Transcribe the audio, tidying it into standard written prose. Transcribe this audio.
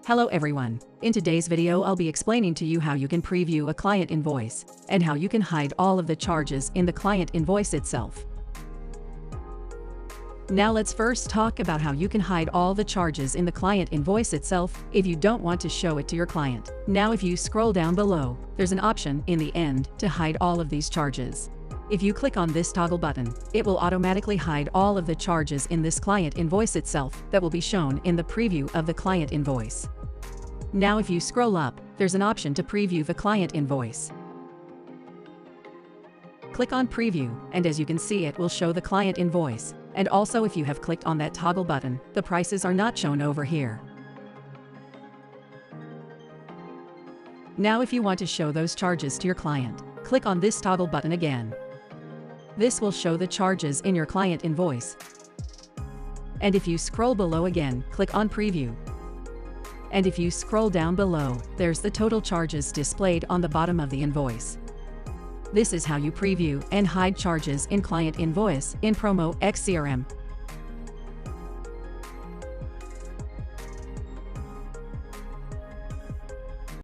Hello everyone. In today's video I'll be explaining to you how you can preview a client invoice, and how you can hide all of the charges in the client invoice itself. Now let's first talk about how you can hide all the charges in the client invoice itself if you don't want to show it to your client. Now if you scroll down below, there's an option in the end to hide all of these charges. If you click on this toggle button, it will automatically hide all of the charges in this client invoice itself that will be shown in the preview of the client invoice. Now if you scroll up, there's an option to preview the client invoice. Click on Preview, and as you can see it will show the client invoice, and also if you have clicked on that toggle button, the prices are not shown over here. Now if you want to show those charges to your client, click on this toggle button again. This will show the charges in your client invoice. And if you scroll below again, click on Preview. And if you scroll down below, there's the total charges displayed on the bottom of the invoice. This is how you preview and hide charges in client invoice in PromoXCRM.